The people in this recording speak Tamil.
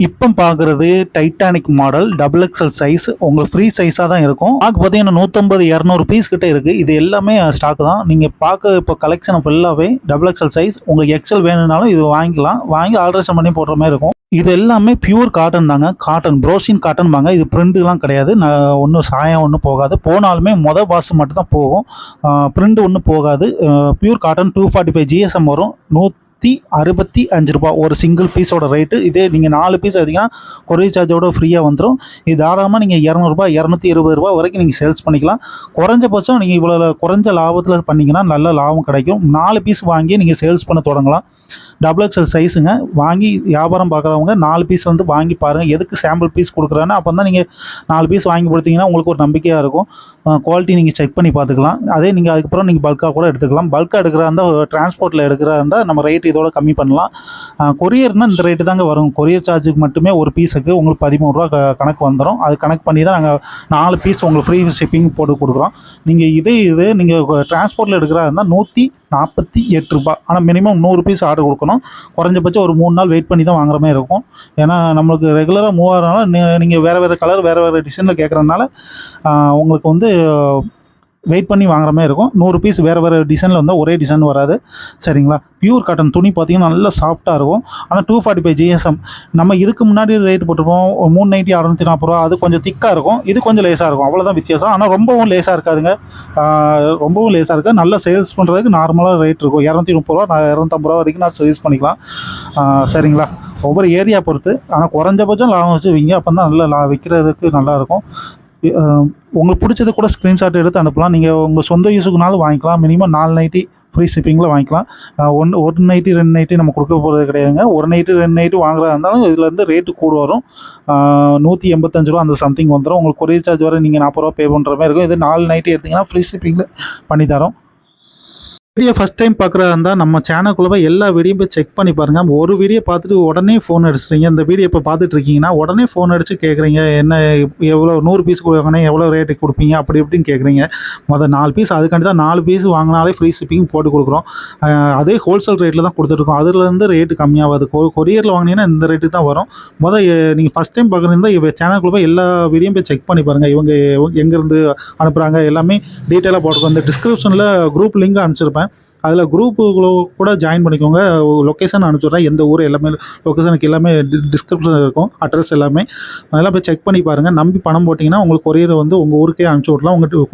இப்போ பார்க்குறது Titanic model double XL size உங்களுக்கு ஃப்ரீ சைஸாக தான் இருக்கும். ஸ்டாக் பார்த்தீங்கன்னா 150 200 பீஸ் கிட்ட இருக்குது. இது எல்லாமே ஸ்டாக் தான். நீங்கள் பார்க்க இப்போ கலெக்ஷன் ஃபுல்லாகவே டபுள் எக்ஸல் சைஸ். உங்களுக்கு எக்ஸல் வேணும்னாலும் இது வாங்கிக்கலாம். வாங்கி ஆல்ட்ரேஷன் பண்ணி போடுற மாதிரி இருக்கும். இது எல்லாமே பியூர் காட்டன் தாங்க. காட்டன் ப்ரோசின் காட்டன் வாங்க. இது பிரிண்ட்லாம் கிடையாது. ஒன்றும் சாயம் ஒன்றும் போகாது. போனாலுமே வாசு மட்டும் தான் போகும். பிரிண்ட் ஒன்றும் போகாது. பியூர் காட்டன் 245 ஜிஎஸ்எம் வரும். 165 ரூபா ஒரு சிங்கிள் பீஸோட ரேட்டு. இதே நீங்கள் 4 பீஸ் எடுத்தீங்கன்னா கொரியர் சார்ஜோட ஃப்ரீயாக வந்துடும். இது தாராளமாக நீங்கள் 200 220 ரூபா வரைக்கும் நீங்கள் சேல்ஸ் பண்ணிக்கலாம். குறைஞ்சபட்சம் நீங்கள் இவ்வளோ குறைஞ்ச லாபத்தில் பண்ணிங்கன்னா நல்ல லாபம் கிடைக்கும். 4 பீஸ் வாங்கி நீங்கள் சேல்ஸ் பண்ண தொடங்கலாம். டபுள் எக்ஸல் சைஸுங்க. வாங்கி வியாபாரம் பார்க்குறவங்க 4 பீஸ் வந்து வாங்கி பாருங்கள். எதுக்கு சாம்பிள் பீஸ் கொடுக்குறேன்னா அப்போ தான் நீங்கள் 4 பீஸ் வாங்கி கொடுத்தீங்கன்னா உங்களுக்கு ஒரு நம்பிக்கையாக இருக்கும். குவாலிட்டி நீங்கள் செக் பண்ணி பார்த்துக்கலாம். அதே நீங்கள் அதுக்கப்புறம் நீங்கள் பல்காக கூட எடுத்துக்கலாம். பல்காக எடுக்கிறதா இருந்தால் டிரான்ஸ்போர்ட்டில் எடுக்கிறதா இருந்தால் நம்ம ரேட் இதோட கம்மி பண்ணலாம். கொரியர்னால் இந்த ரேட்டு தாங்க வரும். கொரியர் சார்ஜுக்கு மட்டுமே ஒரு பீஸுக்கு உங்களுக்கு 13 ரூபா கணக்கு வந்துடும். அது கணக்கு பண்ணி தான் நாங்கள் 4 பீஸ் உங்களுக்கு ஃப்ரீ ஷிப்பிங் போட்டு கொடுக்குறோம். நீங்கள் இது நீங்கள் டிரான்ஸ்போர்ட்டில் எடுக்கிறதா இருந்தால் 148 ரூபா. ஆனால் மினிமம் 100 பீஸ் ஆர்டர் கொடுக்கணும். குறைஞ்சபட்சம் ஒரு 3 நாள் வெயிட் பண்ணி தான் வாங்குற மாதிரி இருக்கும். ஏன்னா நம்மளுக்கு ரெகுலராக மூவ் ஆகிறனால நீங்கள் வேறு கலர் வேறு டிசைனில் கேட்குறதுனால உங்களுக்கு வந்து வெயிட் பண்ணி வாங்குற மாதிரி இருக்கும். 100 பீஸ் வேறு டிசைனில் வந்தால் ஒரே டிசைன் வராது. சரிங்களா? பியூர் காட்டன் துணி பார்த்தீங்கன்னா நல்லா சாஃப்ட்டாக இருக்கும். ஆனால் 245 ஜிஎஸ்எம். நம்ம இதுக்கு முன்னாடி ரேட் போட்டிருப்போம் 390 640 ரூபா. அது கொஞ்சம் திக்காக இருக்கும். இது கொஞ்சம் லேஸாக இருக்கும். அவ்வளோதான் வித்தியாசம். ஆனால் ரொம்பவும் லேஸாக இருக்காதுங்க. ரொம்பவும் லேஸாக இருக்காது. நல்லா சேல்ஸ் பண்ணுறதுக்கு நார்மலாக ரேட் இருக்கும். 230 ரூபா 250 ரூபா வரைக்கும் நான் சேல்ஸ் பண்ணிக்கலாம். சரிங்களா? ஒவ்வொரு ஏரியா பொறுத்து. ஆனால் குறைஞ்சபட்சம் லாபம் வச்சு விங்க. அப்போ தான் நல்லா விற்கிறதுக்கு நல்லாயிருக்கும். உங்களுக்கு பிடிச்சது கூட ஸ்க்ரீன்ஷாட் எடுத்து அனுப்பலாம். நீங்கள் உங்கள் சொந்த யூஸுக்குனாலும் வாங்கிக்கலாம். மினிமம் 4 நைட்டி ஃப்ரீ ஷிப்பிங்கில் வாங்கிக்கலாம். ஒரு நைட்டி 2 நைட்டி நம்ம கொடுக்க போகிறது கிடையாதுங்க. ஒரு நைட்டு 2 நைட்டு வாங்குறதா இருந்தாலும் இதுலேருந்து ரேட்டு கூட வரும். 185 ரூபா அந்த சம்திங் வந்துடும். உங்களுக்கு கொரியர் சார்ஜ் வர நீங்கள் 40 ரூபா பே பண்ணுற மாதிரி இருக்கும். இது 4 நைட்டி எடுத்திங்கன்னா ஃப்ரீ ஷிப்பிங்கில் பண்ணித்தரோம். வீடியோ ஃபஸ்ட் டைம் பார்க்குறதா இருந்தால் நம்ம சேனலுக்குள்ளே போய் எல்லா வீடியோ போய் செக் பண்ணி பாருங்கள். ஒரு வீடியோ பார்த்துட்டு உடனே ஃபோன் அடிச்சிட்டிங்க. இந்த வீடியோ இப்போ பார்த்துட்டு இருக்கீங்கன்னா உடனே ஃபோன் அடித்து கேட்குறீங்க, என்ன எவ்வளோ 100 பீஸ் வாங்கினா எவ்வளோ ரேட்டுக்கு கொடுப்பீங்க அப்படி இப்படின்னு கேட்குறீங்க. 4 பீஸ் அதுக்காண்டி தான் 4 பீஸ் வாங்கினாலே ஃப்ரீ ஷிப்பிங் போட்டு கொடுக்குறோம். அதே ஹோல்சேல் ரேட்டில் தான் கொடுத்துட்ருக்கோம். அதுலேருந்து ரேட்டு கம்மியாகாது. கொரியரில் வாங்கினீங்கன்னா இந்த ரேட்டு தான் வரும். நீங்கள் ஃபஸ்ட் டைம் பார்க்குறீங்கன்னா இவங்க சேனலுக்குள்ளே போய் எல்லா வீடியோ போய் செக் பண்ணி பாருங்கள். இவங்க எங்கேருந்து அனுப்புகிறாங்க எல்லாமே டீட்டெயிலாக போட்டுருக்கோம். இந்த டிஸ்கிரிப்ஷனில் குரூப் லிங்க் அனுப்பிச்சிருப்பேன். அதில் குரூப்புக்குள்ளே கூட ஜாயின் பண்ணிக்கோங்க. லொக்கேஷன் அனுப்பிச்சுட்றேன். எந்த ஊர் எல்லாமே லொக்கேஷனுக்கு எல்லாமே டிஸ்கிரிப்ஷன் இருக்கும். அட்ரஸ் எல்லாமே அதெல்லாம் போய் செக் பண்ணி பாருங்கள். நம்பி பணம் போட்டிங்கன்னா உங்களுக்கு கொரியர் வந்து உங்கள் ஊருக்கே அனுப்பிச்சி விட்லாம். உங்கள்